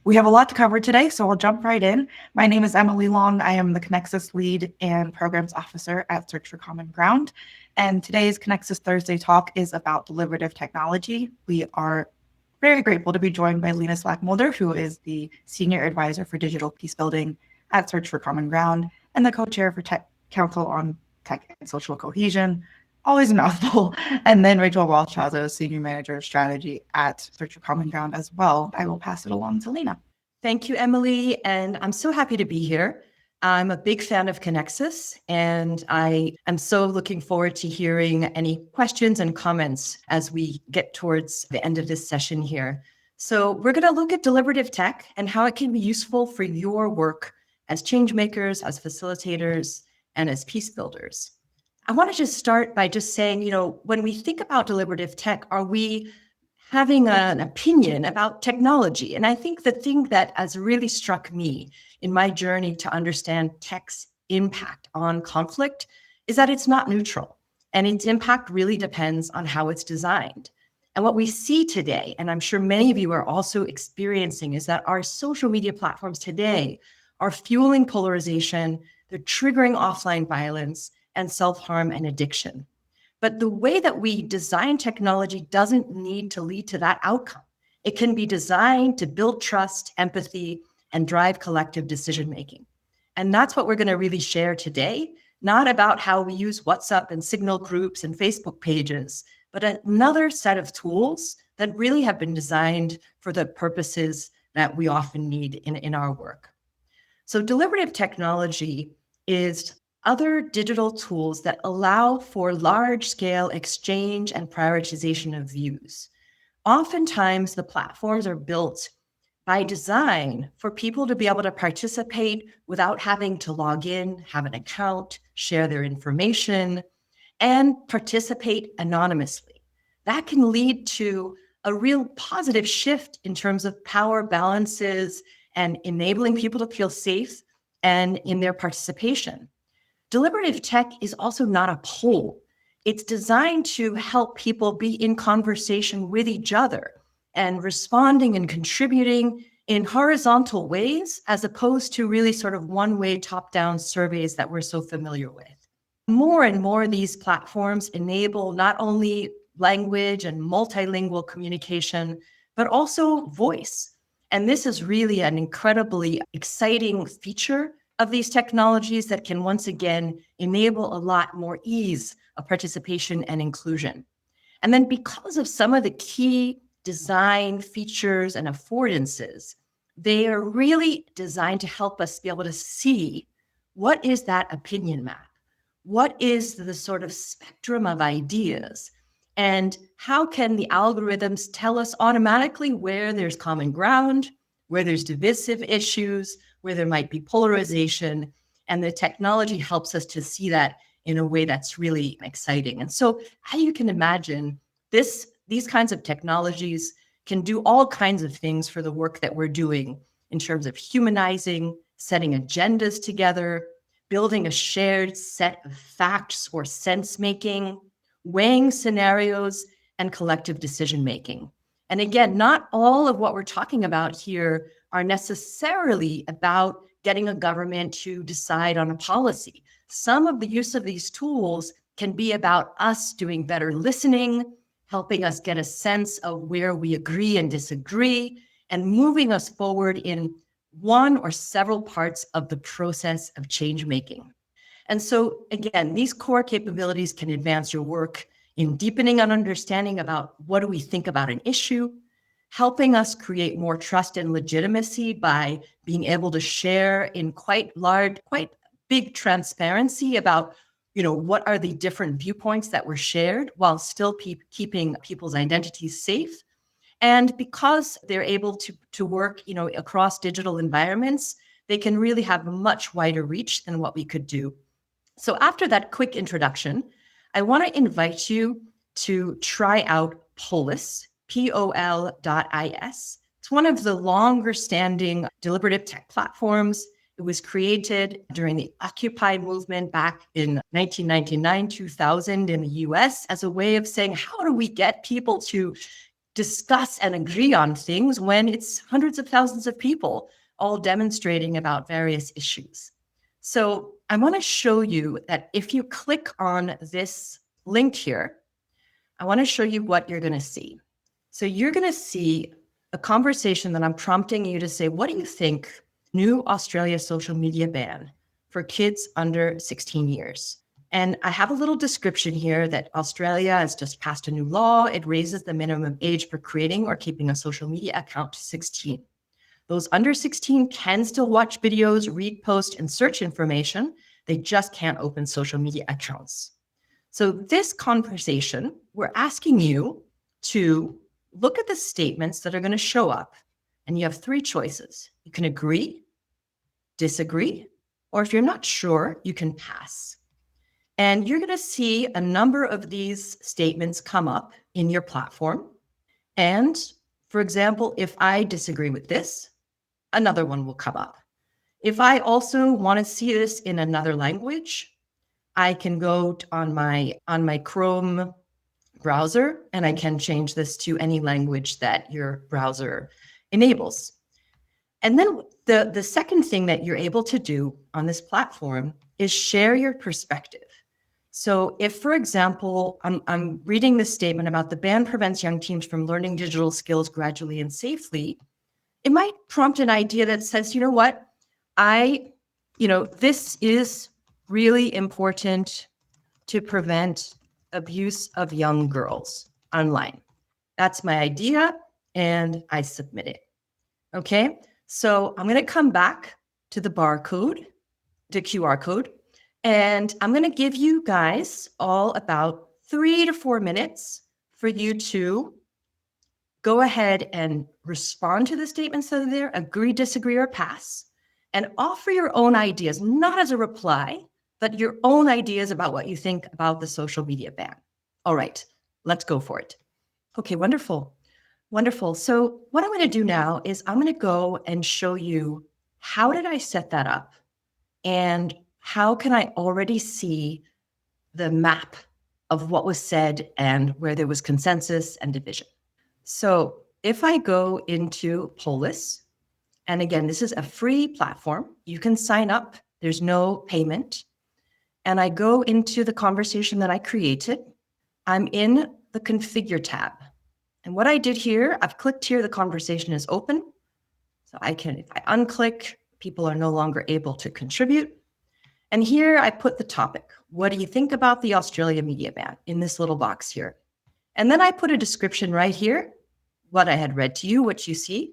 We have a lot to cover today, so I'll jump right in. My name is Emily Long. I am the ConnexUs lead and programs officer at Search for Common Ground. And today's ConnexUs Thursday talk is about deliberative technology. We are very grateful to be joined by Lena Slack-Mulder, who is the senior advisor for digital peace building at Search for Common Ground and the co-chair for Tech Council on Tech and Social Cohesion. Always a mouthful. And then Rachel Walsh-Chazo, Senior Manager of Strategy at Search for Common Ground as well. I will pass it along to Lena. Thank you, Emily. And I'm so happy to be here. I'm a big fan of ConnexUs, and I am so looking forward to hearing any questions and comments as we get towards the end of this session here. So we're going to look at deliberative tech and how it can be useful for your work as change makers, as facilitators, and as peace builders. I want to just start by just saying, when we think about deliberative tech, are we having an opinion about technology? And I think the thing that has really struck me in my journey to understand tech's impact on conflict is that it's not neutral, and its impact really depends on how it's designed. And what we see today, and I'm sure many of you are also experiencing, is that our social media platforms today are fueling polarization, they're triggering offline violence, and self-harm and addiction. But the way that we design technology doesn't need to lead to that outcome. It can be designed to build trust, empathy, and drive collective decision-making. And that's what we're going to really share today, not about how we use WhatsApp and Signal groups and Facebook pages, but another set of tools that really have been designed for the purposes that we often need in our work. So deliberative technology is other digital tools that allow for large-scale exchange and prioritization of views. Oftentimes, the platforms are built by design for people to be able to participate without having to log in, have an account, share their information, and participate anonymously. That can lead to a real positive shift in terms of power balances and enabling people to feel safe and in their participation. Deliberative tech is also not a poll. It's designed to help people be in conversation with each other and responding and contributing in horizontal ways, as opposed to really sort of one-way top-down surveys that we're so familiar with. More and more of these platforms enable not only language and multilingual communication, but also voice. And this is really an incredibly exciting feature of these technologies that can once again enable a lot more ease of participation and inclusion. And then because of some of the key design features and affordances, they are really designed to help us be able to see what is that opinion map? What is the sort of spectrum of ideas? And how can the algorithms tell us automatically where there's common ground, where there's divisive issues, where there might be polarization, and the technology helps us to see that in a way that's really exciting. And so, as you can imagine, these kinds of technologies can do all kinds of things for the work that we're doing in terms of humanizing, setting agendas together, building a shared set of facts or sense-making, weighing scenarios, and collective decision-making. And again, not all of what we're talking about here are necessarily about getting a government to decide on a policy. Some of the use of these tools can be about us doing better listening, helping us get a sense of where we agree and disagree, and moving us forward in one or several parts of the process of change making. And so again, these core capabilities can advance your work in deepening an understanding about what do we think about an issue, helping us create more trust and legitimacy by being able to share in quite big transparency about, what are the different viewpoints that were shared while still keeping people's identities safe. And because they're able to work, across digital environments, they can really have a much wider reach than what we could do. So after that quick introduction, I want to invite you to try out Polis, POL.is. It's one of the longer standing deliberative tech platforms. It was created during the Occupy movement back in 1999, 2000 in the US as a way of saying, how do we get people to discuss and agree on things when it's hundreds of thousands of people all demonstrating about various issues. So I want to show you that if you click on this link here, I want to show you what you're going to see. So you're going to see a conversation that I'm prompting you to say, what do you think new Australia social media ban for kids under 16 years? And I have a little description here that Australia has just passed a new law. It raises the minimum age for creating or keeping a social media account to 16. Those under 16 can still watch videos, read posts, and search information. They just can't open social media accounts. So this conversation, we're asking you to look at the statements that are going to show up. And you have three choices. You can agree, disagree, or if you're not sure, you can pass. And you're going to see a number of these statements come up in your platform. And for example, if I disagree with this, another one will come up. If I also want to see this in another language, I can go on my Chrome browser and I can change this to any language that your browser enables. And then the second thing that you're able to do on this platform is share your perspective. So if, for example, I'm reading this statement about the ban prevents young teens from learning digital skills gradually and safely, it might prompt an idea that says, you know what, this is really important to prevent abuse of young girls online. That's my idea, and I submit it. Okay, so I'm going to come back to the barcode, the QR code, and I'm going to give you guys all about 3 to 4 minutes for you to go ahead and respond to the statements that are there, agree, disagree, or pass, and offer your own ideas, not as a reply, but your own ideas about what you think about the social media ban. All right, let's go for it. Okay, wonderful. Wonderful. So what I'm going to do now is I'm going to go and show you how did I set that up and how can I already see the map of what was said and where there was consensus and division. So if I go into Polis, and again, this is a free platform, you can sign up, there's no payment. And I go into the conversation that I created, I'm in the configure tab. And what I did here, I've clicked here, the conversation is open. So if I unclick, people are no longer able to contribute. And here I put the topic. What do you think about the Australia media ban in this little box here? And then I put a description right here, what I had read to you, what you see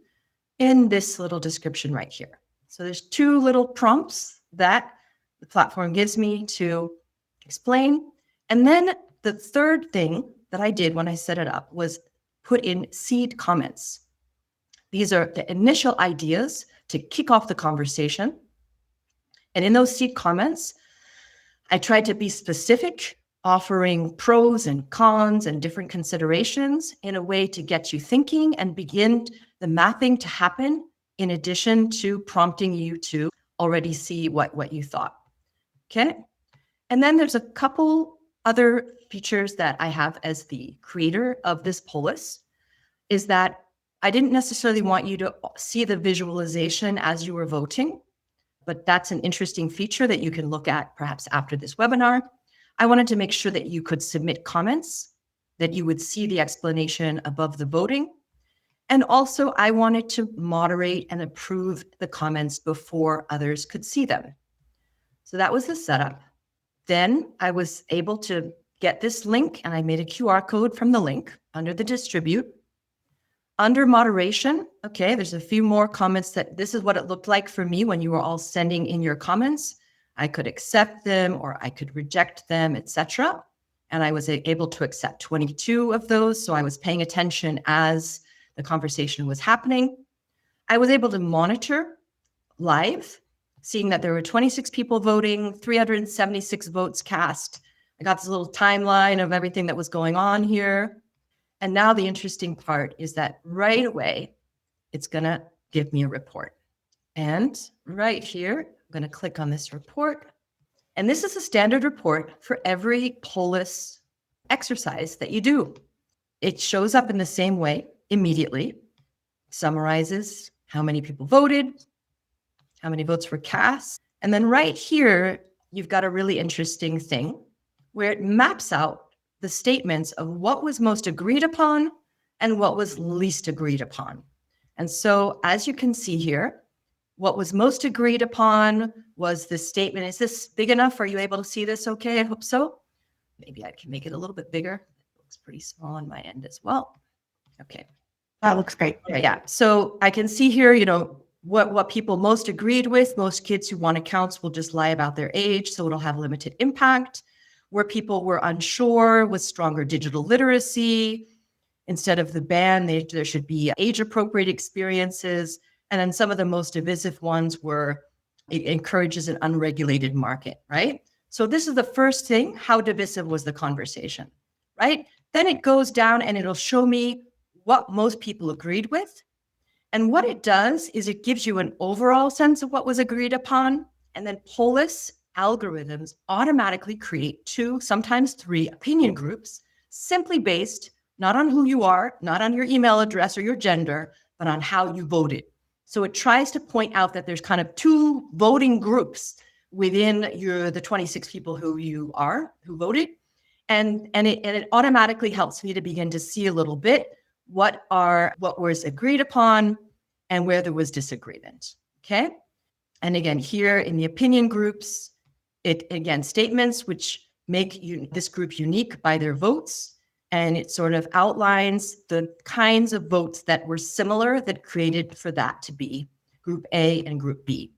in this little description right here. So there's 2 little prompts that the platform gives me to explain. And then the third thing that I did when I set it up was put in seed comments. These are the initial ideas to kick off the conversation. And in those seed comments, I tried to be specific, offering pros and cons and different considerations in a way to get you thinking and begin the mapping to happen, in addition to prompting you to already see what you thought. Okay. And then there's a couple other features that I have as the creator of this Polis, is that I didn't necessarily want you to see the visualization as you were voting, but that's an interesting feature that you can look at perhaps after this webinar. I wanted to make sure that you could submit comments, that you would see the explanation above the voting. And also I wanted to moderate and approve the comments before others could see them. So that was the setup. Then I was able to get this link and I made a QR code from the link under the distribute. Under moderation, okay, there's a few more comments that this is what it looked like for me when you were all sending in your comments. I could accept them or I could reject them, etc. And I was able to accept 22 of those. So I was paying attention as the conversation was happening. I was able to monitor live, seeing that there were 26 people voting, 376 votes cast. I got this little timeline of everything that was going on here. And now the interesting part is that right away, it's going to give me a report. And right here, I'm going to click on this report. And this is a standard report for every Polis exercise that you do. It shows up in the same way. immediately, summarizes how many people voted, how many votes were cast. And then right here, you've got a really interesting thing where it maps out the statements of what was most agreed upon and what was least agreed upon. And so, as you can see here, what was most agreed upon was this statement. Is this big enough? Are you able to see this okay? I hope so. Maybe I can make it a little bit bigger. It looks pretty small on my end as well. Okay. That looks great. Yeah. So I can see here, what people most agreed with. Most kids who want accounts will just lie about their age, so it'll have limited impact. Where people were unsure with stronger digital literacy. Instead of the ban, there should be age-appropriate experiences. And then some of the most divisive ones were it encourages an unregulated market, right? So this is the first thing. How divisive was the conversation, right? Then it goes down and it'll show me what most people agreed with. And what it does is it gives you an overall sense of what was agreed upon. And then Polis algorithms automatically create 2, sometimes 3 opinion groups, simply based not on who you are, not on your email address or your gender, but on how you voted. So it tries to point out that there's kind of 2 voting groups within the 26 people who voted. And it automatically helps me to begin to see a little bit what was agreed upon and where there was disagreement. Okay. And again, here in the opinion groups, statements which make this group unique by their votes. And it sort of outlines the kinds of votes that were similar that created for that to be group A and group B.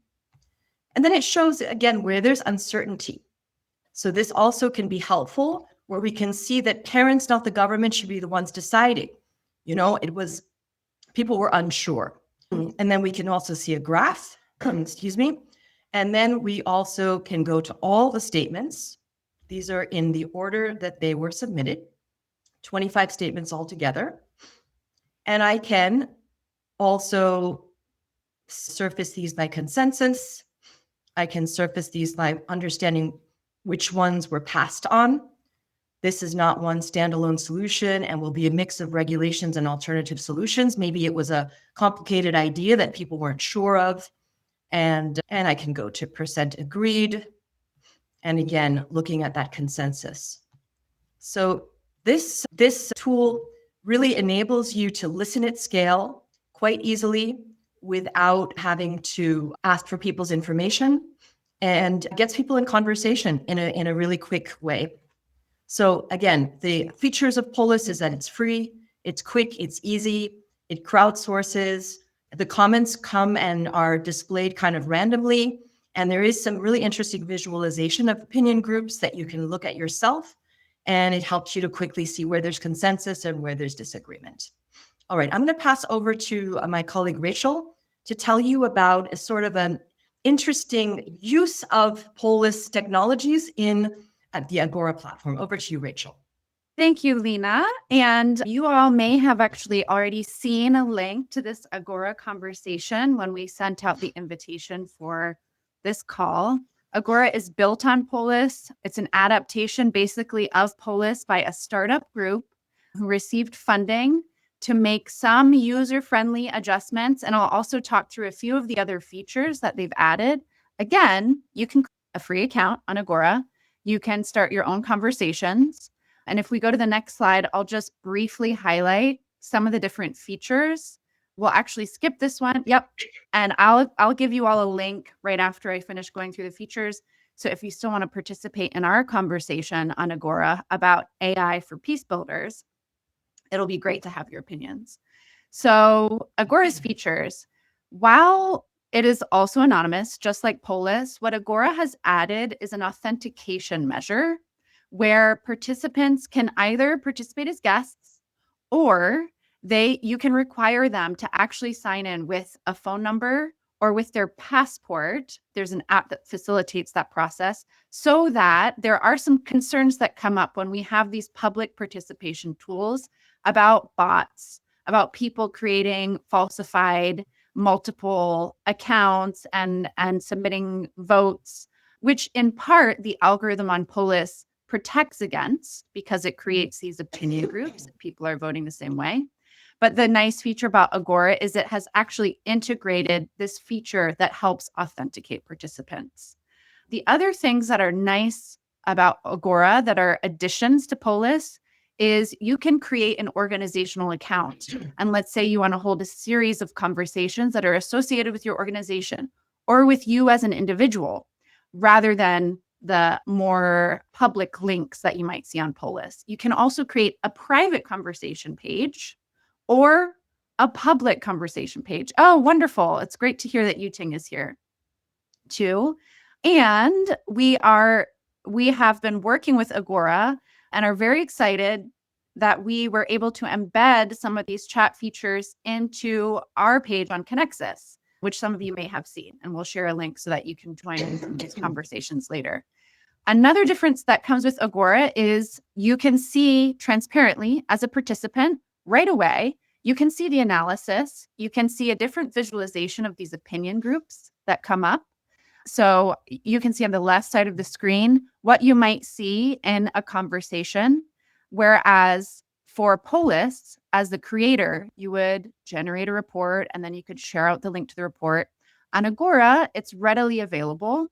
And then it shows, again, where there's uncertainty. So this also can be helpful, where we can see that parents, not the government, should be the ones deciding. People were unsure. And then we can also see a graph, excuse me. And then we also can go to all the statements. These are in the order that they were submitted, 25 statements altogether. And I can also surface these by consensus. I can surface these by understanding which ones were passed on. This is not one standalone solution and will be a mix of regulations and alternative solutions. Maybe it was a complicated idea that people weren't sure of. And I can go to percent agreed. And again, looking at that consensus. So this tool really enables you to listen at scale quite easily without having to ask for people's information, and gets people in conversation in a really quick way. So again, the features of Polis is that it's free, it's quick, it's easy, it crowdsources. The comments come and are displayed kind of randomly. And there is some really interesting visualization of opinion groups that you can look at yourself. And it helps you to quickly see where there's consensus and where there's disagreement. All right, I'm going to pass over to my colleague Rachel to tell you about a sort of an interesting use of Polis technologies at the Agora platform. Over to you, Rachel. Thank you, Lena. And you all may have actually already seen a link to this Agora conversation when we sent out the invitation for this call. Agora is built on Polis. It's an adaptation basically of Polis by a startup group who received funding to make some user-friendly adjustments. And I'll also talk through a few of the other features that they've added. Again, you can create a free account on Agora. You can start your own conversations. And if we go to the next slide, I'll just briefly highlight some of the different features. We'll actually skip this one. Yep. And I'll give you all a link right after I finish going through the features. So if you still want to participate in our conversation on Agora about AI for peace builders, it'll be great to have your opinions. So Agora's features, while it is also anonymous, just like Polis, what Agora has added is an authentication measure where participants can either participate as guests or you can require them to actually sign in with a phone number or with their passport. There's an app that facilitates that process, so that there are some concerns that come up when we have these public participation tools about bots, about people creating falsified multiple accounts and submitting votes, which in part the algorithm on Polis protects against because it creates these opinion groups. People are voting the same way. But the nice feature about Agora is it has actually integrated this feature that helps authenticate participants. The other things that are nice about Agora that are additions to Polis is you can create an organizational account. And let's say you want to hold a series of conversations that are associated with your organization or with you as an individual, rather than the more public links that you might see on Polis. You can also create a private conversation page or a public conversation page. Oh, wonderful. It's great to hear that Yuting is here too. And we have been working with Agora and are very excited that we were able to embed some of these chat features into our page on ConnexUs, which some of you may have seen. And we'll share a link so that you can join in these conversations later. Another difference that comes with Agora is you can see transparently as a participant right away. You can see the analysis. You can see a different visualization of these opinion groups that come up. So you can see on the left side of the screen what you might see in a conversation. Whereas for Polis, as the creator, you would generate a report and then you could share out the link to the report. On Agora, it's readily available.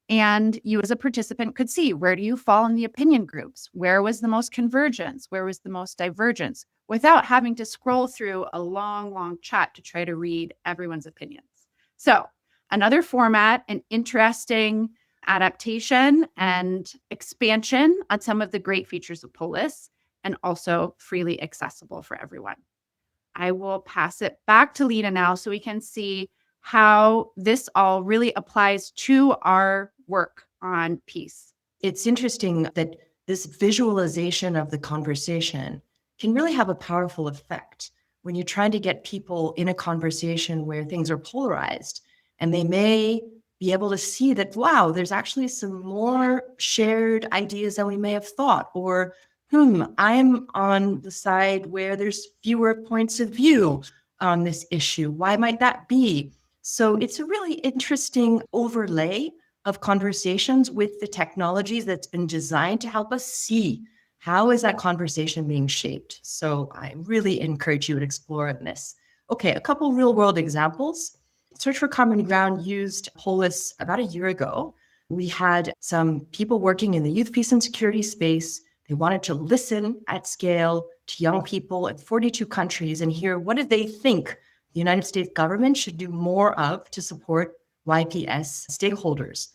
And you as a participant could see, where do you fall in the opinion groups? Where was the most convergence? Where was the most divergence? Without having to scroll through a long, long chat to try to read everyone's opinions. So another format, an interesting adaptation and expansion on some of the great features of Polis, and also freely accessible for everyone. I will pass it back to Lena now so we can see how this all really applies to our work on peace. It's interesting that this visualization of the conversation can really have a powerful effect when you're trying to get people in a conversation where things are polarized, and they may be able to see that, wow, there's actually some more shared ideas than we may have thought, or I'm on the side where there's fewer points of view on this issue. Why might that be? So it's a really interesting overlay of conversations with the technologies that's been designed to help us see how is that conversation being shaped. So I really encourage you to explore this. Okay, a couple real world examples. Search for Common Ground used Polis about a year ago. We had some people working in the youth, peace, and security space. They wanted to listen at scale to young people in 42 countries and hear what did they think the United States government should do more of to support YPS stakeholders.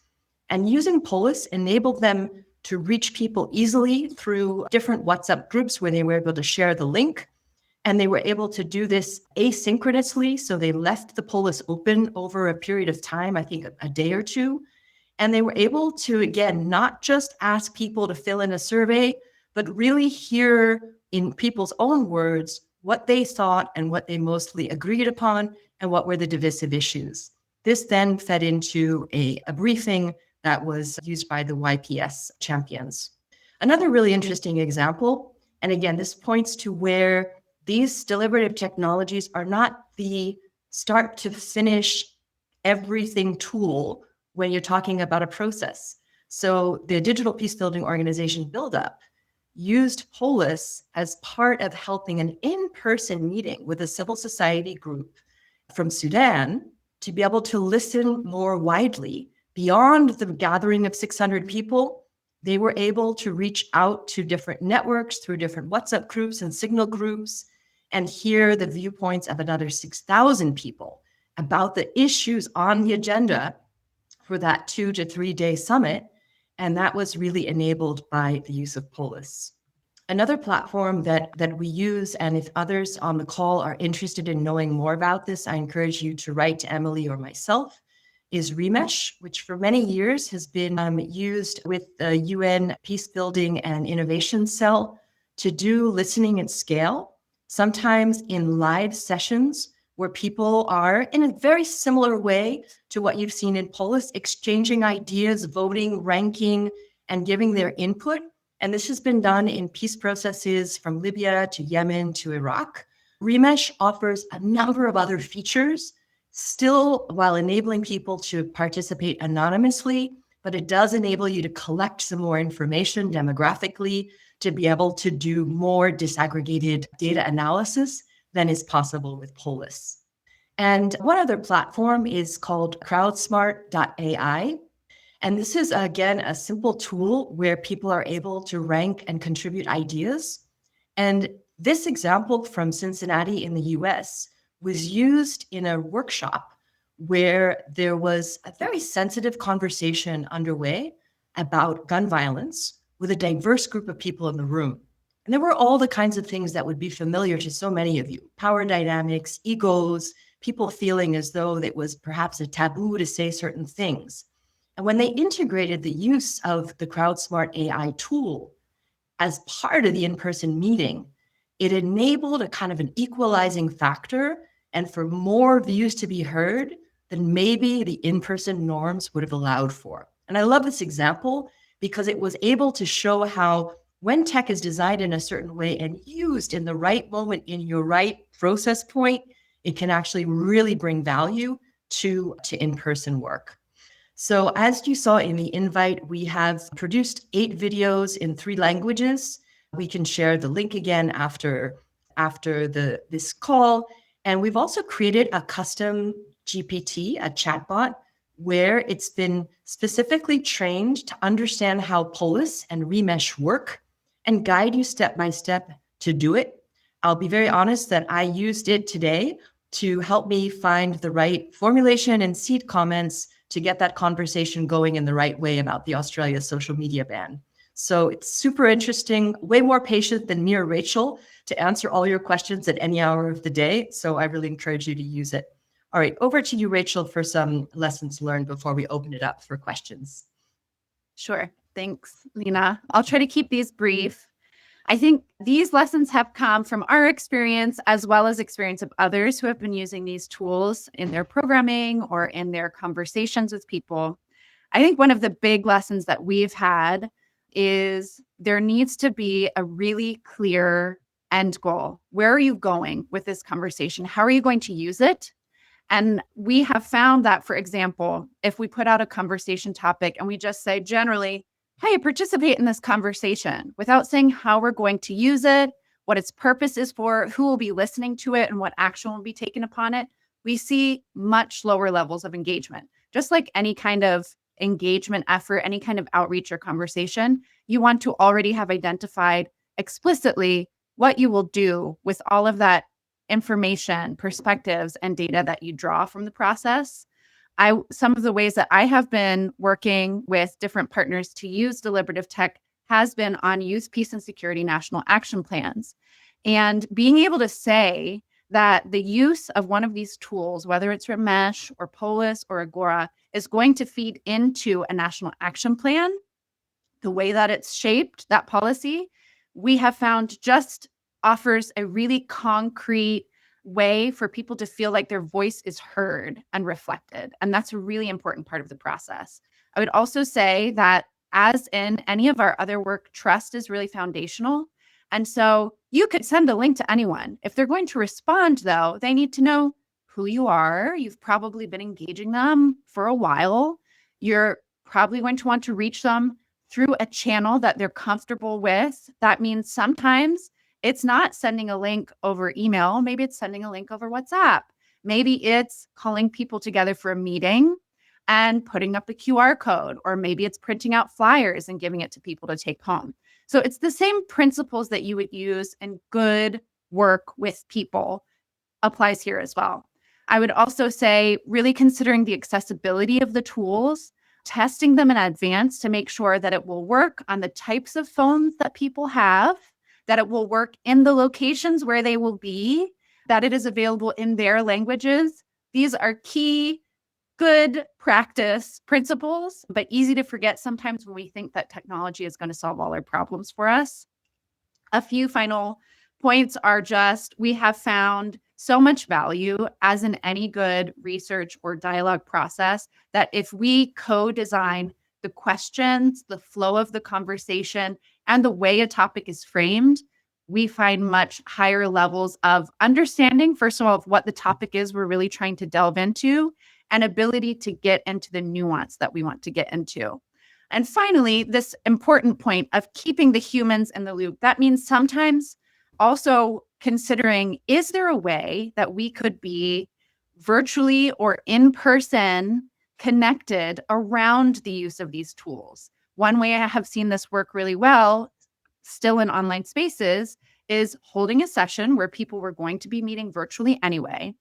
And using Polis enabled them to reach people easily through different WhatsApp groups where they were able to share the link. And they were able to do this asynchronously. So they left the Polis open over a period of time, I think a day or two. And they were able to, again, not just ask people to fill in a survey, but really hear in people's own words what they thought and what they mostly agreed upon and what were the divisive issues. This then fed into a briefing that was used by the YPS champions. Another really interesting example, and again, this points to where these deliberative technologies are not the start to finish everything tool when you're talking about a process. So the digital peace building organization BuildUp used Polis as part of helping an in-person meeting with a civil society group from Sudan to be able to listen more widely beyond the gathering of 600 people. They were able to reach out to different networks through different WhatsApp groups and Signal groups and hear the viewpoints of another 6,000 people about the issues on the agenda for that 2 to 3 day summit. And that was really enabled by the use of Polis. Another platform that we use, and if others on the call are interested in knowing more about this, I encourage you to write to Emily or myself, is Remesh, which for many years has been used with the UN Peace Building and Innovation Cell to do listening at scale, sometimes in live sessions where people are, in a very similar way to what you've seen in Polis, exchanging ideas, voting, ranking, and giving their input. And this has been done in peace processes from Libya to Yemen to Iraq. Remesh offers a number of other features, still while enabling people to participate anonymously, but it does enable you to collect some more information demographically to be able to do more disaggregated data analysis than is possible with Polis. And one other platform is called crowdsmart.ai. And this is, again, a simple tool where people are able to rank and contribute ideas. And this example from Cincinnati in the US was used in a workshop where there was a very sensitive conversation underway about gun violence with a diverse group of people in the room. And there were all the kinds of things that would be familiar to so many of you: power dynamics, egos, people feeling as though it was perhaps a taboo to say certain things. And when they integrated the use of the CrowdSmart AI tool as part of the in-person meeting, it enabled a kind of an equalizing factor and for more views to be heard than maybe the in-person norms would have allowed for. And I love this example because it was able to show how when tech is designed in a certain way and used in the right moment in your right process point, it can actually really bring value to in-person work. So as you saw in the invite, we have produced 8 videos in 3 languages. We can share the link again after this call. And we've also created a custom GPT, a chatbot, where it's been specifically trained to understand how Polis and Remesh work and guide you step by step to do it. I'll be very honest that I used it today to help me find the right formulation and seed comments to get that conversation going in the right way about the Australia social media ban. So it's super interesting, way more patient than me or Rachel to answer all your questions at any hour of the day. So I really encourage you to use it. All right, over to you, Rachel, for some lessons learned before we open it up for questions. Sure. Thanks, Lena. I'll try to keep these brief. I think these lessons have come from our experience as well as experience of others who have been using these tools in their programming or in their conversations with people. I think one of the big lessons that we've had is there needs to be a really clear end goal. Where are you going with this conversation? How are you going to use it? And we have found that, for example, if we put out a conversation topic and we just say generally, hey, participate in this conversation without saying how we're going to use it, what its purpose is for, who will be listening to it, and what action will be taken upon it, we see much lower levels of engagement. Just like any kind of engagement effort, any kind of outreach or conversation, you want to already have identified explicitly what you will do with all of that information, perspectives, and data that you draw from the process. Some of the ways that I have been working with different partners to use deliberative tech has been on youth, peace, and security national action plans. And being able to say that the use of one of these tools, whether it's Remesh or Polis or Agora, is going to feed into a national action plan, the way that it's shaped, that policy, we have found just offers a really concrete way for people to feel like their voice is heard and reflected. And that's a really important part of the process. I would also say that, as in any of our other work, trust is really foundational. And so you could send a link to anyone. If they're going to respond, though, they need to know who you are. You've probably been engaging them for a while. You're probably going to want to reach them through a channel that they're comfortable with. That means sometimes it's not sending a link over email. Maybe it's sending a link over WhatsApp. Maybe it's calling people together for a meeting and putting up a QR code, or maybe it's printing out flyers and giving it to people to take home. So it's the same principles that you would use in good work with people applies here as well. I would also say really considering the accessibility of the tools, testing them in advance to make sure that it will work on the types of phones that people have, that it will work in the locations where they will be, that it is available in their languages. These are key, good practice principles, but easy to forget sometimes when we think that technology is going to solve all our problems for us. A few final points are just, we have found so much value, as in any good research or dialogue process, that if we co-design the questions, the flow of the conversation, and the way a topic is framed, we find much higher levels of understanding, first of all, of what the topic is we're really trying to delve into, and ability to get into the nuance that we want to get into. And finally, this important point of keeping the humans in the loop. That means sometimes also considering, is there a way that we could be virtually or in person connected around the use of these tools? One way I have seen this work really well, still in online spaces, is holding a session where people were going to be meeting virtually anyway,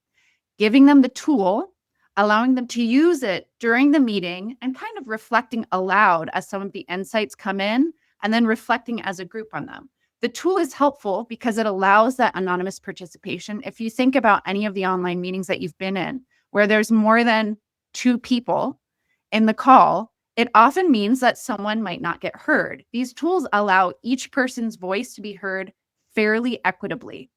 giving them the tool, allowing them to use it during the meeting, and kind of reflecting aloud as some of the insights come in, and then reflecting as a group on them. The tool is helpful because it allows that anonymous participation. If you think about any of the online meetings that you've been in, where there's more than 2 people in the call, it often means that someone might not get heard. These tools allow each person's voice to be heard fairly equitably.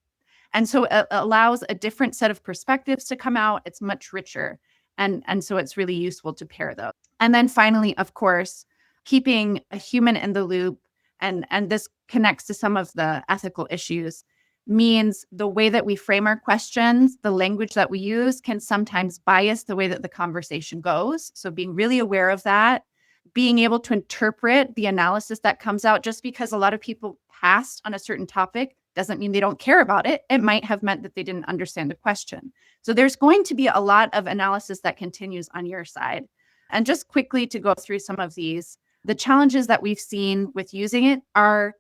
And so it allows a different set of perspectives to come out. It's much richer. And so it's really useful to pair those. And then finally, of course, keeping a human in the loop, and this connects to some of the ethical issues, means the way that we frame our questions, the language that we use can sometimes bias the way that the conversation goes. So being really aware of that, being able to interpret the analysis that comes out. Just because a lot of people passed on a certain topic doesn't mean they don't care about it. It might have meant that they didn't understand the question. So there's going to be a lot of analysis that continues on your side. And just quickly to go through some of these, the challenges that we've seen with using it are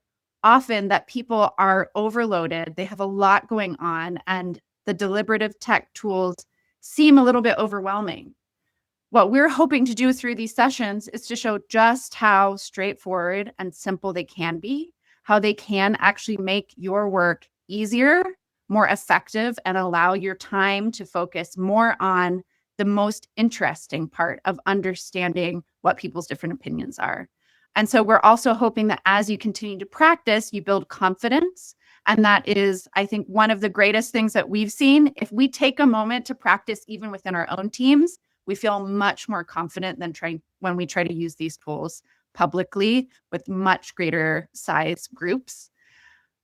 often that people are overloaded. They have a lot going on, and the deliberative tech tools seem a little bit overwhelming. What we're hoping to do through these sessions is to show just how straightforward and simple they can be, how they can actually make your work easier, more effective, and allow your time to focus more on the most interesting part of understanding what people's different opinions are. And so we're also hoping that as you continue to practice, you build confidence. And that is, I think, one of the greatest things that we've seen. If we take a moment to practice even within our own teams, we feel much more confident than when we try to use these tools publicly with much greater size groups.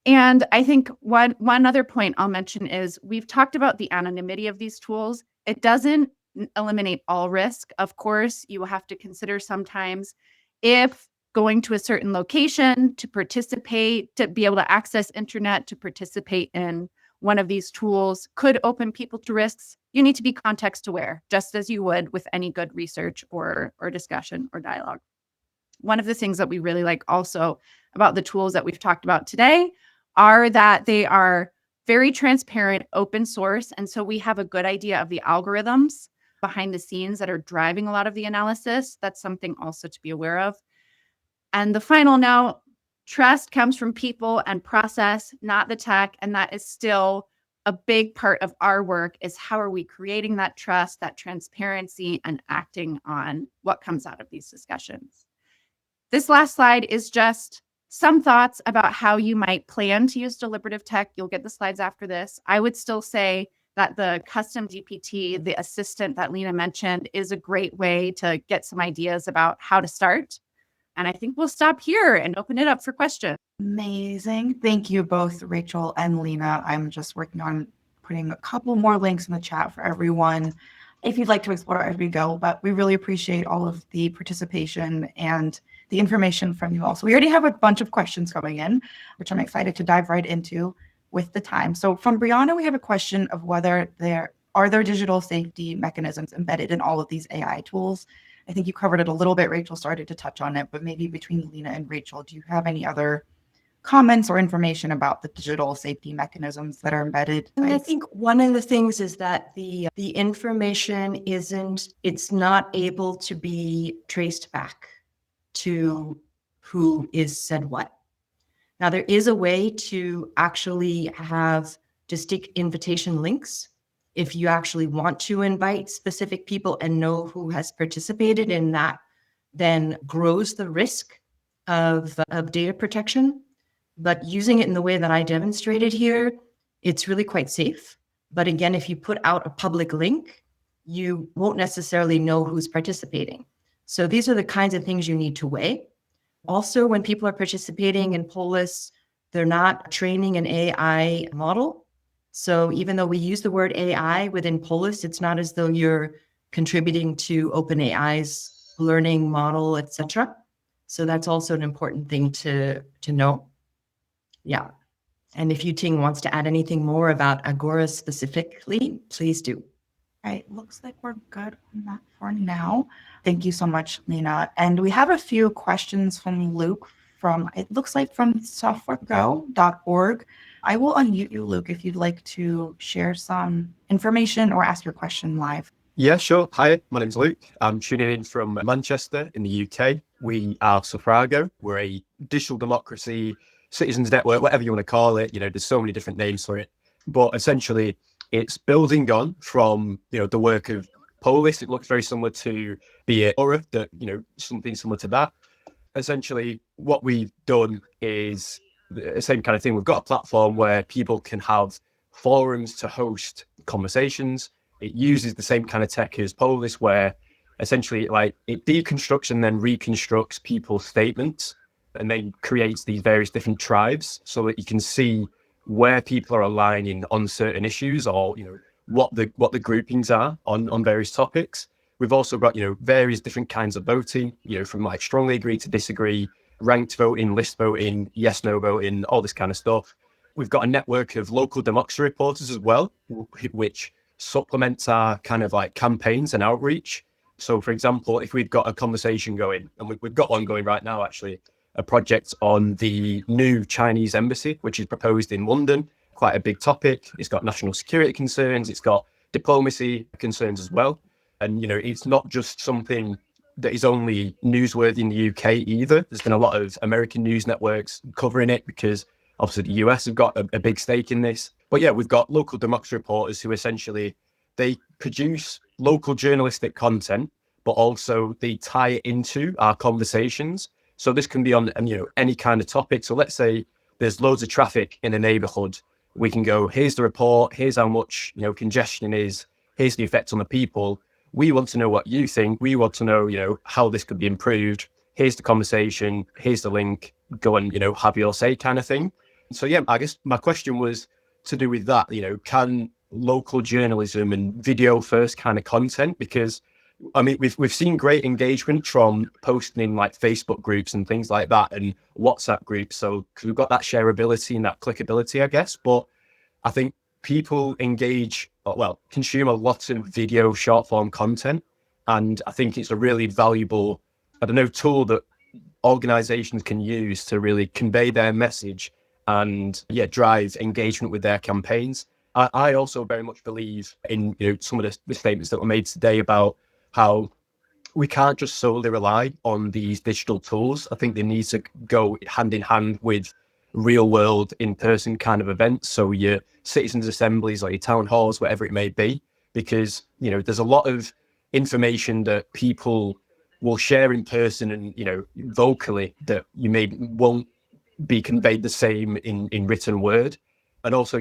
And I think one other point I'll mention is we've talked about the anonymity of these tools. It doesn't eliminate all risk. Of course, you will have to consider sometimes if going to a certain location to participate, to be able to access internet, to participate in one of these tools could open people to risks. You need to be context aware, just as you would with any good research or discussion or dialogue. One of the things that we really like also about the tools that we've talked about today are that they are very transparent, open source. And so we have a good idea of the algorithms behind the scenes that are driving a lot of the analysis. That's something also to be aware of. And the final note, trust comes from people and process, not the tech. And that is still a big part of our work, is how are we creating that trust, that transparency, and acting on what comes out of these discussions. This last slide is just some thoughts about how you might plan to use deliberative tech. You'll get the slides after this. I would still say that the custom GPT, the assistant that Lena mentioned, is a great way to get some ideas about how to start. And I think we'll stop here and open it up for questions. Amazing. Thank you both, Rachel and Lena. I'm just working on putting a couple more links in the chat for everyone if you'd like to explore as we go. But we really appreciate all of the participation and the information from you all. So we already have a bunch of questions coming in, which I'm excited to dive right into with the time. So from Brianna, we have a question of whether there are digital safety mechanisms embedded in all of these AI tools. I think you covered it a little bit. Rachel started to touch on it, but maybe between Lena and Rachel, do you have any other comments or information about the digital safety mechanisms that are embedded? I think one of the things is that the information it's not able to be traced back to who is said what. Now, there is a way to actually have distinct invitation links if you actually want to invite specific people and know who has participated in that, then grows the risk of data protection. But using it in the way that I demonstrated here, it's really quite safe. But again, if you put out a public link, you won't necessarily know who's participating. So these are the kinds of things you need to weigh. Also, when people are participating in poll lists, they're not training an AI model. So even though we use the word AI within poll lists, it's not as though you're contributing to OpenAI's learning model, etc. So that's also an important thing to know. Yeah. And if Yuting wants to add anything more about Agora specifically, please do. All right, looks like we're good on that for now. Thank you so much, Lena. And we have a few questions from Luke it looks like from softwarego.org. I will unmute you, Luke, if you'd like to share some information or ask your question live. Yeah, sure. Hi, my name's Luke. I'm tuning in from Manchester in the UK. We are Suffrago. We're a digital democracy, citizens network, whatever you want to call it. There's so many different names for it. But essentially, it's building on from, the work of Polis. It looks very similar to the Aura, something similar to that. Essentially, what we've done is the same kind of thing. We've got a platform where people can have forums to host conversations. It uses the same kind of tech as Polis, where essentially it deconstructs and then reconstructs people's statements and then creates these various different tribes so that you can see where people are aligning on certain issues or, what the groupings are on various topics. We've also got, various different kinds of voting, from strongly agree to disagree, ranked voting, list voting, yes, no voting, all this kind of stuff. We've got a network of local democracy reporters as well, which supplements our kind of campaigns and outreach. So, for example, if we've got a conversation going, and we've got one going right now, actually, a project on the new Chinese embassy, which is proposed in London, quite a big topic. It's got national security concerns. It's got diplomacy concerns as well. And, it's not just something that is only newsworthy in the UK either. There's been a lot of American news networks covering it because obviously the US have got a big stake in this. But yeah, we've got local democracy reporters who essentially, they produce local journalistic content, but also they tie it into our conversations. So this can be on, any kind of topic. So let's say there's loads of traffic in a neighborhood. We can go, here's the report, here's how much, congestion is, here's the effect on the people. We want to know what you think. We want to know, how this could be improved. Here's the conversation, here's the link, go and, have your say kind of thing. So yeah, I guess my question was to do with that, can local journalism and video first kind of content, because we've seen great engagement from posting in Facebook groups and things like that and WhatsApp groups. So we've got that shareability and that clickability, I guess. But I think people consume a lot of video short form content. And I think it's a really valuable, tool that organizations can use to really convey their message and drive engagement with their campaigns. I also very much believe in, some of the statements that were made today about how we can't just solely rely on these digital tools. I think they need to go hand in hand with real world in-person kind of events. So your citizens assemblies or your town halls, whatever it may be, because, there's a lot of information that people will share in person and, vocally that won't be conveyed the same in written word. And also,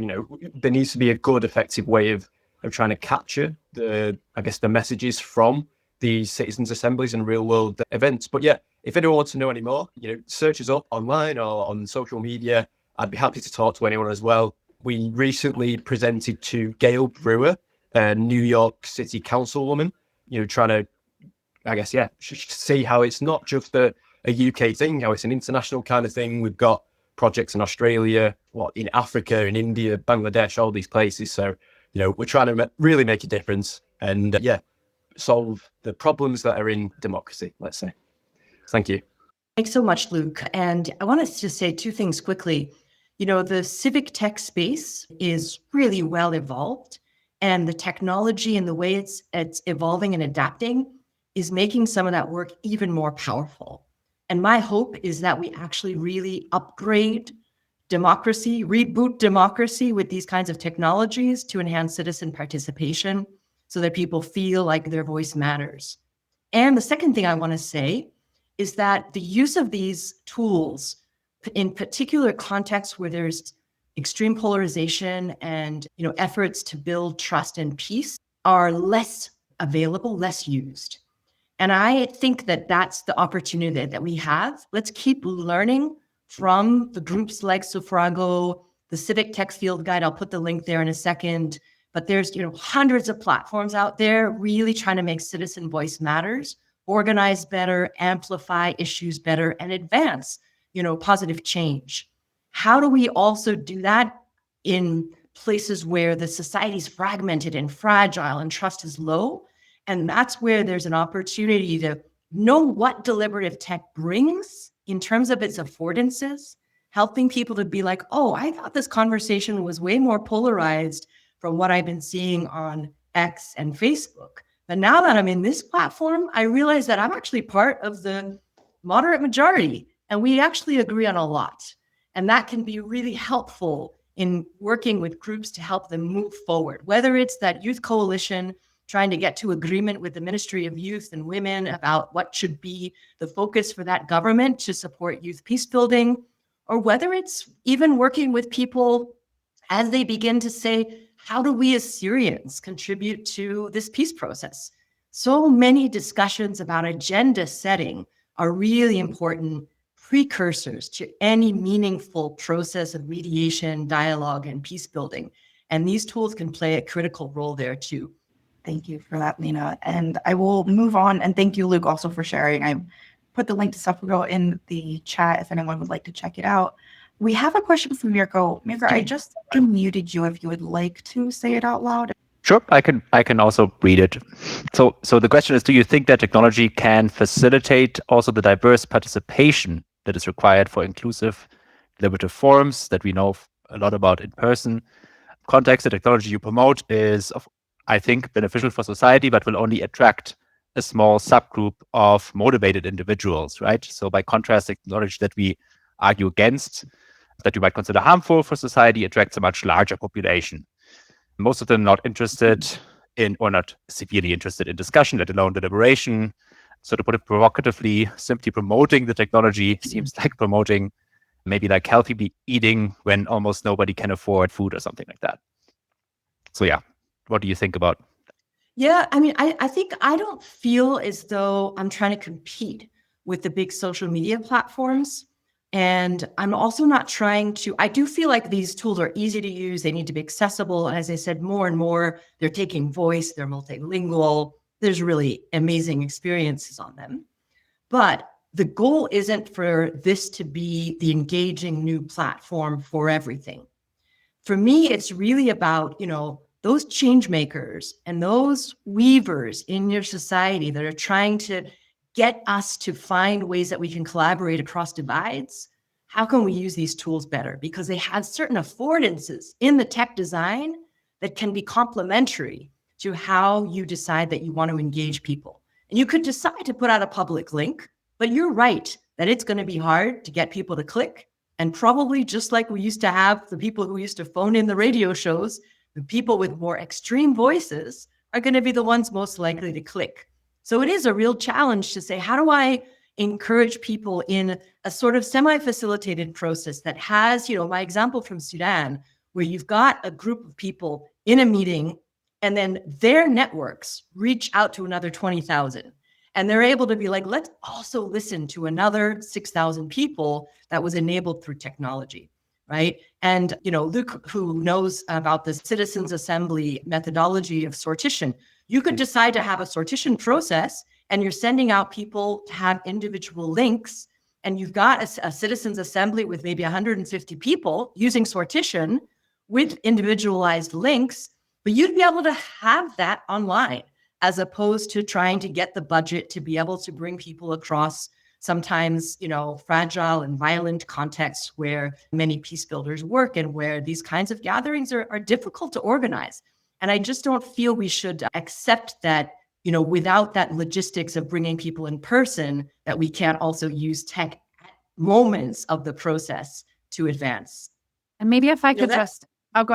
there needs to be a good, effective way of trying to capture the messages from these citizens assemblies and real world events. But yeah, if anyone wants to know any more, search us up online or on social media. I'd be happy to talk to anyone as well. We recently presented to Gail Brewer, a New York City councilwoman, trying to, see how it's not just a UK thing, how it's an international kind of thing. We've got projects in Australia, in Africa, in India, Bangladesh, all these places. So, we're trying to really make a difference and solve the problems that are in democracy, let's say. Thank you. Thanks so much, Luke. And I want to just say two things quickly. The civic tech space is really well evolved, and the technology and the way it's evolving and adapting is making some of that work even more powerful. And my hope is that we actually really upgrade democracy, reboot democracy with these kinds of technologies to enhance citizen participation so that people feel like their voice matters. And the second thing I want to say is that the use of these tools in particular contexts where there's extreme polarization and efforts to build trust and peace are less available, less used. And I think that that's the opportunity that we have. Let's keep learning from the groups like Suffrago, the Civic Tech Field Guide. I'll put the link there in a second. But there's hundreds of platforms out there really trying to make citizen voice matters, organize better, amplify issues better, and advance positive change. how do we also do that in places where the society is fragmented and fragile and trust is low? And that's where there's an opportunity to know what deliberative tech brings in terms of its affordances, helping people to be like, oh, I thought this conversation was way more polarized from what I've been seeing on X and Facebook. But now that I'm in this platform, I realize that I'm actually part of the moderate majority, and we actually agree on a lot. And that can be really helpful in working with groups to help them move forward, whether it's that youth coalition trying to get to agreement with the Ministry of Youth and Women about what should be the focus for that government to support youth peace building, or whether it's even working with people as they begin to say, how do we as Syrians contribute to this peace process? So many discussions about agenda setting are really important precursors to any meaningful process of mediation, dialogue, and peace building. And these tools can play a critical role there too. Thank you for that, Lena. And I will move on. And thank you, Luke, also for sharing. I put the link to Suffrago in the chat if anyone would like to check it out. We have a question from Mirko. Mirko, I just unmuted you if you would like to say it out loud. Sure, I can also read it. So the question is, do you think that technology can facilitate also the diverse participation that is required for inclusive deliberative forums that we know a lot about in person? Context, the technology you promote is, I think, beneficial for society, but will only attract a small subgroup of motivated individuals, right? So by contrast, technology that we argue against, that you might consider harmful for society, attracts a much larger population. Most of them not interested in, or not severely interested in discussion, let alone deliberation. So to put it provocatively, simply promoting the technology seems like promoting maybe like healthy eating when almost nobody can afford food or something like that. So yeah, what do you think about? Yeah, I mean, I think I don't feel as though I'm trying to compete with the big social media platforms. And I'm also not trying to, I do feel like these tools are easy to use. They need to be accessible. And as I said, more and more, they're taking voice, they're multilingual. There's really amazing experiences on them. But the goal isn't for this to be the engaging new platform for everything. For me, it's really about, those change makers and those weavers in your society that are trying to get us to find ways that we can collaborate across divides. How can we use these tools better? Because they have certain affordances in the tech design that can be complementary to how you decide that you want to engage people. And you could decide to put out a public link, but you're right that it's going to be hard to get people to click. And probably just like we used to have the people who used to phone in the radio shows, the people with more extreme voices are going to be the ones most likely to click. So it is a real challenge to say, how do I encourage people in a sort of semi-facilitated process that has, my example from Sudan, where you've got a group of people in a meeting and then their networks reach out to another 20,000. And they're able to be like, let's also listen to another 6,000 people that was enabled through technology, right? And, Luke, who knows about the Citizens Assembly methodology of sortition, you could decide to have a sortition process and you're sending out people to have individual links. And you've got a Citizens Assembly with maybe 150 people using sortition with individualized links, but you'd be able to have that online, as opposed to trying to get the budget to be able to bring people across sometimes, fragile and violent contexts where many peace builders work and where these kinds of gatherings are difficult to organize. And I just don't feel we should accept that, without that logistics of bringing people in person, that we can't also use tech at moments of the process to advance. And maybe if I could go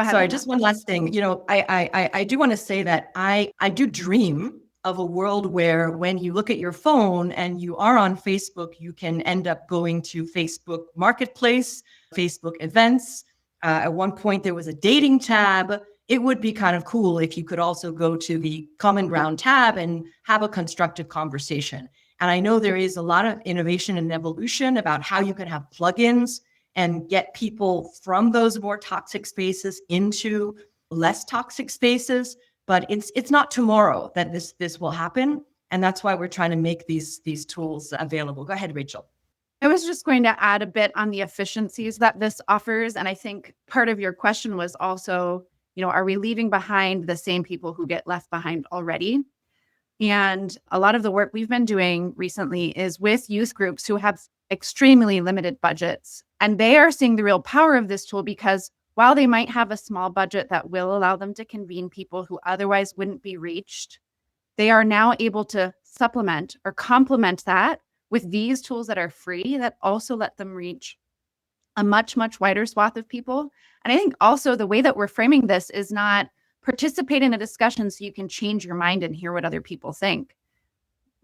ahead. Sorry, just one last thing. I do want to say that I do dream of a world where when you look at your phone and you are on Facebook, you can end up going to Facebook Marketplace, Facebook events. At one point, there was a dating tab. It would be kind of cool if you could also go to the Common Ground tab and have a constructive conversation. And I know there is a lot of innovation and evolution about how you can have plugins and get people from those more toxic spaces into less toxic spaces. But it's not tomorrow that this will happen. And that's why we're trying to make these tools available. Go ahead, Rachel. I was just going to add a bit on the efficiencies that this offers. And I think part of your question was also, are we leaving behind the same people who get left behind already? And a lot of the work we've been doing recently is with youth groups who have extremely limited budgets. And they are seeing the real power of this tool because while they might have a small budget that will allow them to convene people who otherwise wouldn't be reached, they are now able to supplement or complement that with these tools that are free that also let them reach a much, much wider swath of people. And I think also the way that we're framing this is not participate in a discussion so you can change your mind and hear what other people think.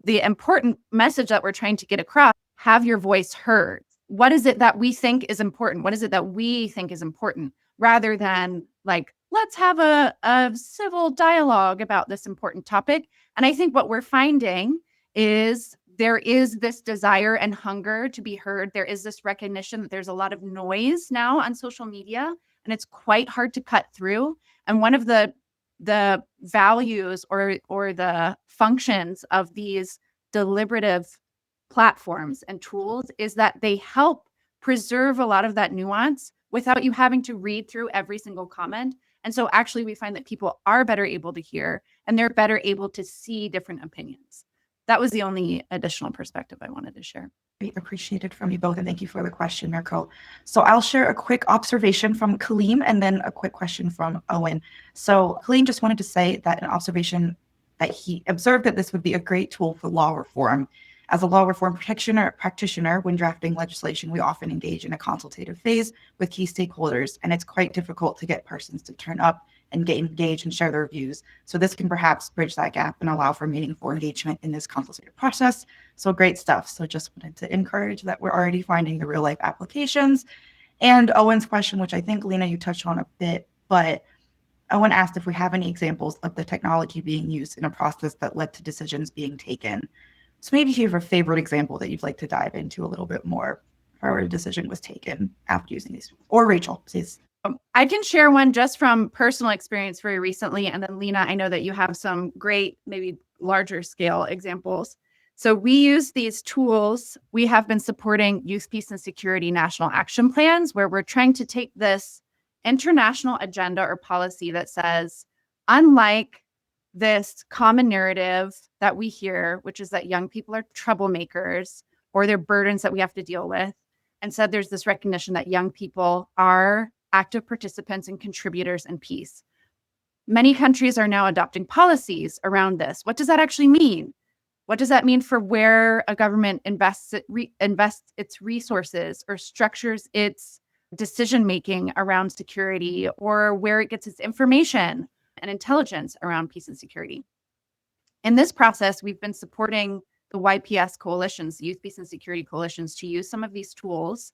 The important message that we're trying to get across, have your voice heard. What is it that we think is important? What is it that we think is important? Rather than like, let's have a civil dialogue about this important topic. And I think what we're finding is there is this desire and hunger to be heard. There is this recognition that there's a lot of noise now on social media, and it's quite hard to cut through. And one of the values or the functions of these deliberative platforms and tools is that they help preserve a lot of that nuance without you having to read through every single comment. And so actually we find that people are better able to hear and they're better able to see different opinions. That was the only additional perspective I wanted to share. Great, appreciated from you both, and thank you for the question, Mirko. So I'll share a quick observation from Kaleem and then a quick question from Owen. So Kaleem just wanted to say that an observation that he observed that this would be a great tool for law reform. As a law reform practitioner, when drafting legislation, we often engage in a consultative phase with key stakeholders, and it's quite difficult to get persons to turn up and get engaged and share their views. So this can perhaps bridge that gap and allow for meaningful engagement in this consultative process. So great stuff. So just wanted to encourage that we're already finding the real life applications. And Owen's question, which I think, Lena, you touched on a bit, but Owen asked if we have any examples of the technology being used in a process that led to decisions being taken. So maybe if you have a favorite example that you'd like to dive into a little bit more, how a decision was taken after using these. Or Rachel, please. I can share one just from personal experience very recently. And then Lena, I know that you have some great, maybe larger scale examples. So we use these tools. We have been supporting youth, peace, and security national action plans, where we're trying to take this international agenda or policy that says, unlike this common narrative that we hear, which is that young people are troublemakers or they're burdens that we have to deal with, and said there's this recognition that young people are active participants and contributors in peace. Many countries are now adopting policies around this. What does that actually mean? What does that mean for where a government invests its resources or structures its decision-making around security, or where it gets its information and intelligence around peace and security? In this process, we've been supporting the YPS coalitions, Youth, Peace, and Security coalitions, to use some of these tools.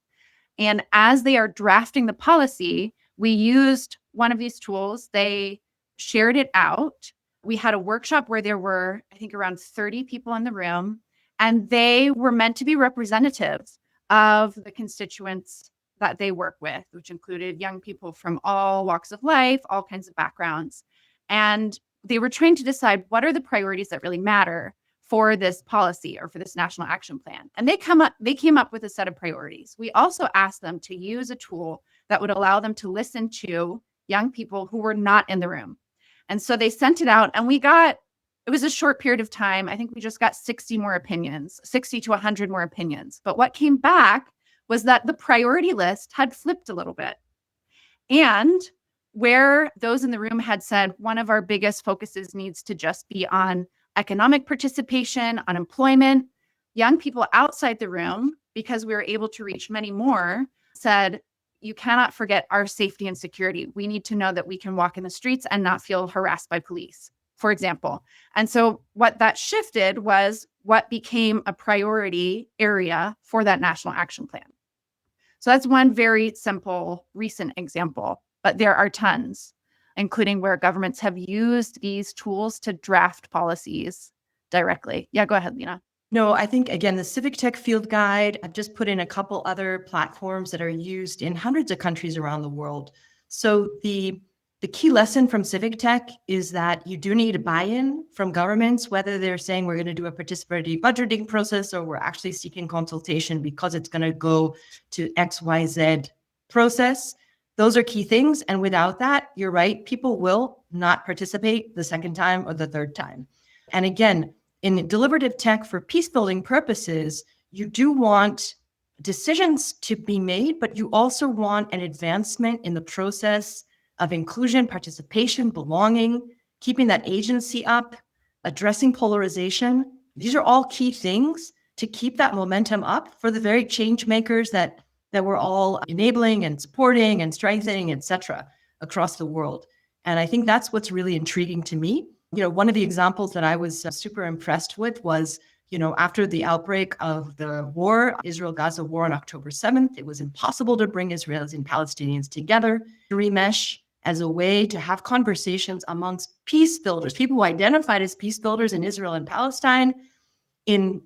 And as they are drafting the policy, we used one of these tools. They shared it out. We had a workshop where there were, I think, around 30 people in the room, and they were meant to be representatives of the constituents that they work with, which included young people from all walks of life, all kinds of backgrounds. And they were trying to decide what are the priorities that really matter for this policy or for this national action plan. And they came up with a set of priorities. We also asked them to use a tool that would allow them to listen to young people who were not in the room. And so they sent it out, and it was a short period of time. I think we just got 60 more opinions, 60 to 100 more opinions. But what came back was that the priority list had flipped a little bit. And where those in the room had said, one of our biggest focuses needs to just be on economic participation, on employment, young people outside the room, because we were able to reach many more, said, you cannot forget our safety and security. We need to know that we can walk in the streets and not feel harassed by police, for example. And so what that shifted was what became a priority area for that national action plan. So that's one very simple recent example, but there are tons, including where governments have used these tools to draft policies directly. Yeah, go ahead, Lena. No, I think, again, the Civic Tech Field Guide, I've just put in a couple other platforms that are used in hundreds of countries around the world. So the The key lesson from civic tech is that you do need a buy-in from governments, whether they're saying we're going to do a participatory budgeting process or we're actually seeking consultation because it's going to go to XYZ process. Those are key things. And without that, you're right, people will not participate the second time or the third time. And again, in deliberative tech for peace building purposes, you do want decisions to be made, but you also want an advancement in the process of inclusion, participation, belonging, keeping that agency up, addressing polarization. These are all key things to keep that momentum up for the very change makers that we're all enabling and supporting and strengthening, et cetera, across the world. And I think that's what's really intriguing to me. One of the examples that I was super impressed with was, after the outbreak of the war, Israel-Gaza war on October 7th, it was impossible to bring Israelis and Palestinians together to remesh as a way to have conversations amongst peace builders, people who identified as peace builders in Israel and Palestine, and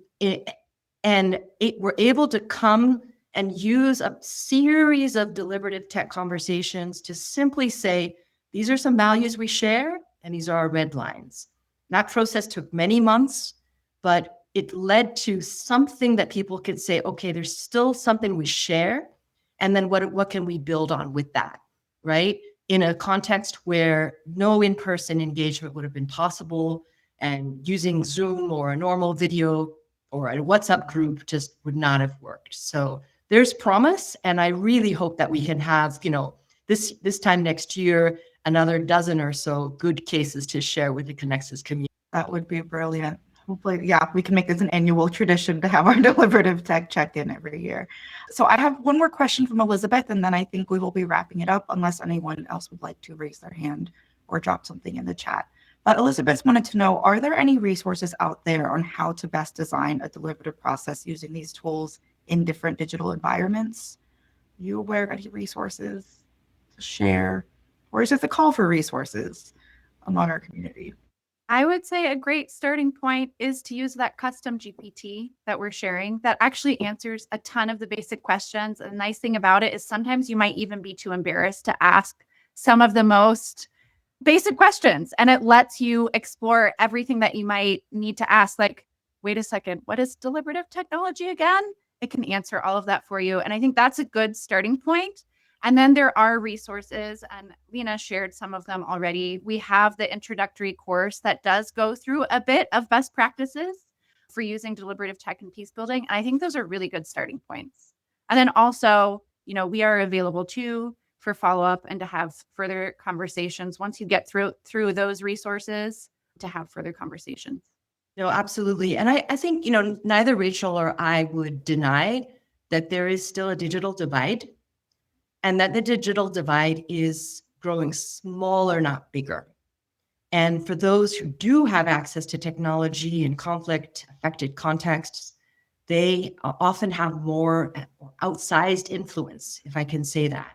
were able to come and use a series of deliberative tech conversations to simply say, these are some values we share, and these are our red lines. That process took many months, but it led to something that people could say, okay, there's still something we share, and then what can we build on with that, right? In a context where no in-person engagement would have been possible, and using Zoom or a normal video or a WhatsApp group just would not have worked. So there's promise, and I really hope that we can have, this time next year, another dozen or so good cases to share with the ConnexUs community. That would be brilliant. Hopefully, yeah, we can make this an annual tradition to have our deliberative tech check-in every year. So I have one more question from Elizabeth, and then I think we will be wrapping it up unless anyone else would like to raise their hand or drop something in the chat. But Elizabeth wanted to know, are there any resources out there on how to best design a deliberative process using these tools in different digital environments? Are you aware of any resources to share? Or is this a call for resources among our community? I would say a great starting point is to use that custom GPT that we're sharing that actually answers a ton of the basic questions. And the nice thing about it is sometimes you might even be too embarrassed to ask some of the most basic questions, and it lets you explore everything that you might need to ask. Like, wait a second, what is deliberative technology again? It can answer all of that for you. And I think that's a good starting point. And then there are resources, and Lena shared some of them already. We have the introductory course that does go through a bit of best practices for using deliberative tech and peace building. And I think those are really good starting points. And then also, we are available too for follow-up and to have further conversations once you get through those resources, to have further conversations. No, absolutely. And I think, neither Rachel or I would deny that there is still a digital divide, and that the digital divide is growing smaller, not bigger. And for those who do have access to technology in conflict-affected contexts, they often have more outsized influence, if I can say that.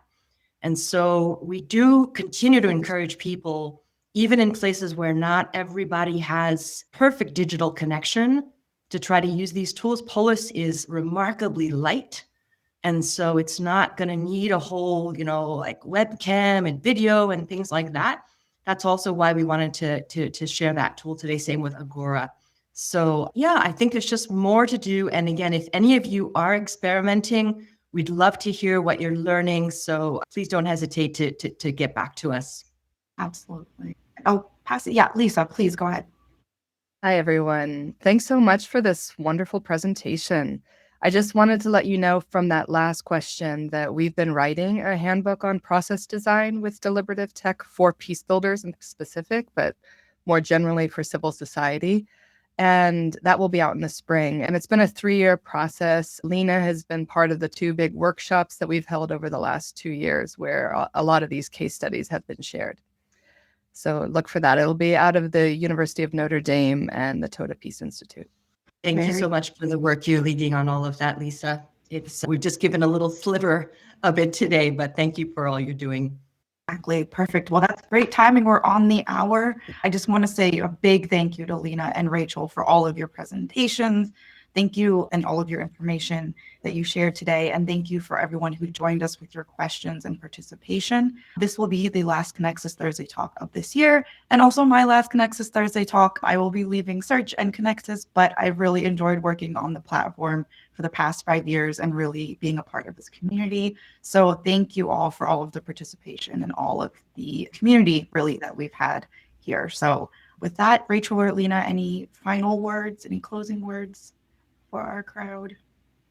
And so we do continue to encourage people, even in places where not everybody has perfect digital connection, to try to use these tools. Polis is remarkably light. And so it's not going to need a whole, like webcam and video and things like that. That's also why we wanted to share that tool today, same with Agora. So yeah, I think there's just more to do. And again, if any of you are experimenting, we'd love to hear what you're learning. So please don't hesitate to get back to us. Absolutely. I'll pass it. Yeah, Lisa, please go ahead. Hi, everyone. Thanks so much for this wonderful presentation. I just wanted to let you know from that last question that we've been writing a handbook on process design with deliberative tech for peace builders in specific, but more generally for civil society. And that will be out in the spring. And it's been a 3-year process. Lena has been part of the 2 big workshops that we've held over the last 2 years, where a lot of these case studies have been shared. So look for that. It'll be out of the University of Notre Dame and the Toda Peace Institute. Thank you so much for the work you're leading on all of that, Lisa. We've just given a little sliver of it today, but thank you for all you're doing. Exactly. Perfect. Well, that's great timing. We're on the hour. I just want to say a big thank you to Lena and Rachel for all of your presentations. Thank you and all of your information that you shared today. And thank you for everyone who joined us with your questions and participation. This will be the last ConnexUs Thursday Talk of this year, and also my last ConnexUs Thursday Talk. I will be leaving Search and ConnexUs, but I've really enjoyed working on the platform for the past 5 years and really being a part of this community. So thank you all for all of the participation and all of the community really that we've had here. So with that, Rachel or Lena, any final words, any closing words for our crowd?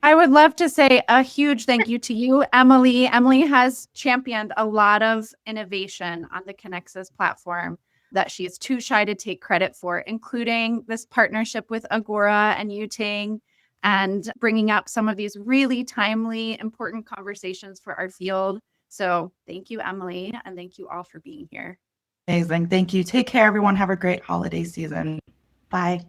I would love to say a huge thank you to you, Emily. Emily has championed a lot of innovation on the ConnexUs platform that she is too shy to take credit for, including this partnership with Agora and Yuting, and bringing up some of these really timely, important conversations for our field. So thank you, Emily, and thank you all for being here. Amazing. Thank you. Take care, everyone. Have a great holiday season. Bye.